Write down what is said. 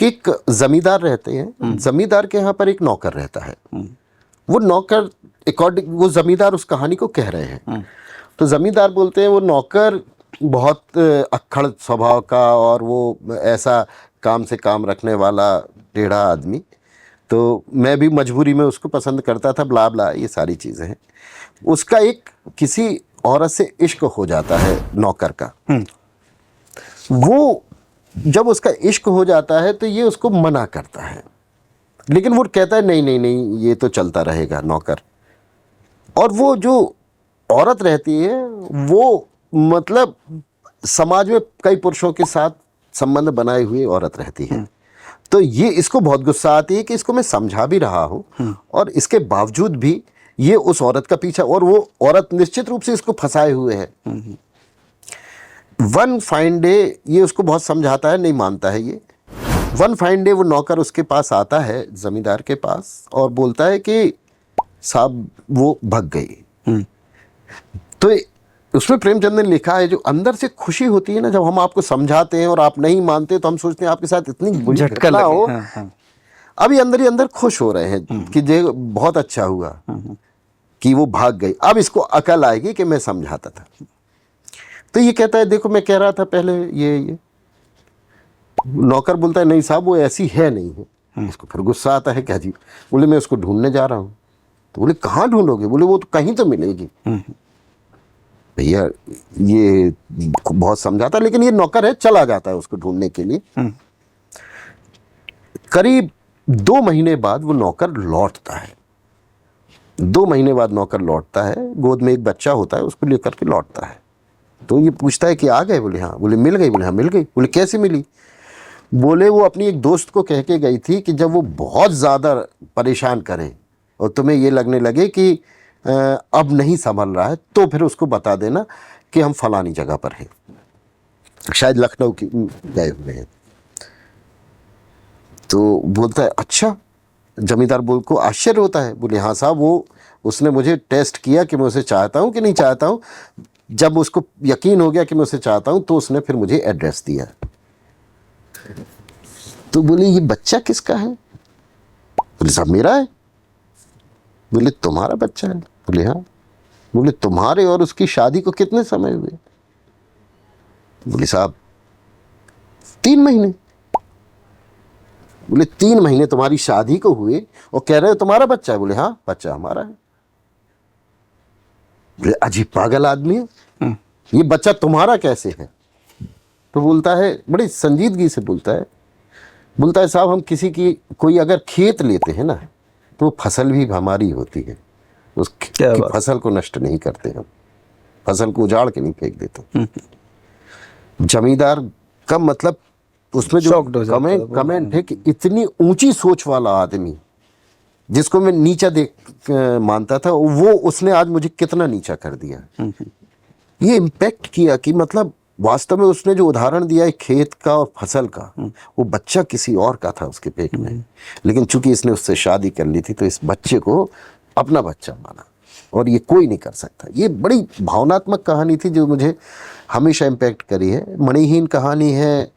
कि एक जमींदार रहते हैं, जमींदार के यहाँ पर एक नौकर रहता है। वो नौकर वो जमींदार उस कहानी को कह रहे हैं। तो जमींदार बोलते हैं वो नौकर बहुत अक्खड़ स्वभाव का और वो ऐसा काम से काम रखने वाला टेढ़ा आदमी, तो मैं भी मजबूरी में उसको पसंद करता था, ब्ला ब्ला ये सारी चीज़ें हैं। उसका एक किसी औरत से इश्क हो जाता है नौकर का। वो जब उसका इश्क हो जाता है तो ये उसको मना करता है, लेकिन वो कहता है नहीं नहीं नहीं ये तो चलता रहेगा नौकर। और वो जो औरत रहती है वो मतलब समाज में कई पुरुषों के साथ संबंध बनाए हुए औरत रहती है। तो ये इसको बहुत गुस्सा आती है कि इसको मैं समझा भी रहा हूँ और इसके बावजूद भी ये उस औरत का पीछा, और वो औरत निश्चित रूप से इसको फंसाए हुए है। वन फाइन डे ये उसको बहुत समझाता है, नहीं मानता है ये। वन फाइन डे वो नौकर उसके पास आता है, जमींदार के पास, और बोलता है कि साहब वो भग गई। तो उसमें प्रेमचंद ने लिखा है जो अंदर से खुशी होती है ना, जब हम आपको समझाते हैं और आप नहीं मानते तो हम सोचते हैं आपके साथ इतनी झटका घटना हो। हाँ, हाँ। अभी अंदर ही अंदर खुश हो रहे हैं कि ये बहुत अच्छा हुआ कि वो भाग गई। अब इसको अकल आएगी कि मैं समझाता था। तो ये कहता है देखो मैं कह रहा था पहले ये नौकर बोलता है नहीं साहब वो ऐसी है नहीं है। इसको फिर गुस्सा आता है, क्या जी? बोले मैं उसको ढूंढने जा रहा हूँ। तो बोले कहाँ ढूंढोगे? बोले वो तो कहीं तो मिलेगी। भैया ये बहुत समझाता, लेकिन ये नौकर है, चला जाता है उसको ढूंढने के लिए। करीब 2 महीने बाद वो नौकर लौटता है। 2 महीने बाद नौकर लौटता है, गोद में एक बच्चा होता है, उसको लेकर के लौटता है। तो ये पूछता है कि आ गए? बोले हाँ। बोले मिल गई? बोले हाँ मिल गई। बोले कैसे मिली? बोले वो अपनी एक दोस्त को कह के गई थी कि जब वो बहुत ज़्यादा परेशान करे और तुम्हें ये लगने लगे कि अब नहीं संभल रहा है, तो फिर उसको बता देना कि हम फलानी जगह पर हैं, शायद लखनऊ की गए हुए हैं। तो बोलता है अच्छा। जमींदार बोल को आश्चर्य होता है। बोले हाँ साहब वो उसने मुझे टेस्ट किया कि मैं उसे चाहता हूँ कि नहीं चाहता हूँ। जब उसको यकीन हो गया कि मैं उसे चाहता हूँ तो उसने फिर मुझे एड्रेस दिया। तो बोले ये बच्चा किसका है? बोले साहब मेरा है। बोले तुम्हारा बच्चा है? बोले हाँ। बोले तुम्हारे और उसकी शादी को कितने समय हुए? बोले साहब 3 महीने। बोले 3 महीने तुम्हारी शादी को हुए और कह रहे हो तुम्हारा बच्चा है? बोले हाँ बच्चा हमारा है। बोले अजीब पागल आदमी है, ये बच्चा तुम्हारा कैसे है? तो बोलता है, बड़ी संजीदगी से बोलता है साहब हम किसी की कोई अगर खेत लेते हैं ना तो फसल भी हमारी होती है, उस फसल को नष्ट नहीं करते हम, फसल को उजाड़ के नहीं फेंक देते। जमींदार का मतलब उसमें जो कमेंट है कि इतनी ऊंची सोच वाला आदमी जिसको मैं नीचा देख मानता था वो उसने आज मुझे कितना नीचा कर दिया। ये इम्पैक्ट किया कि मतलब वास्तव में उसने जो उदाहरण दिया है खेत का और फसल का, वो बच्चा किसी और का था उसके पेट में, लेकिन चूंकि इसने उससे शादी कर ली थी तो इस बच्चे को अपना बच्चा माना और ये कोई नहीं कर सकता। ये बड़ी भावनात्मक कहानी थी जो मुझे हमेशा इम्पैक्ट करी है। मणिहीन कहानी है।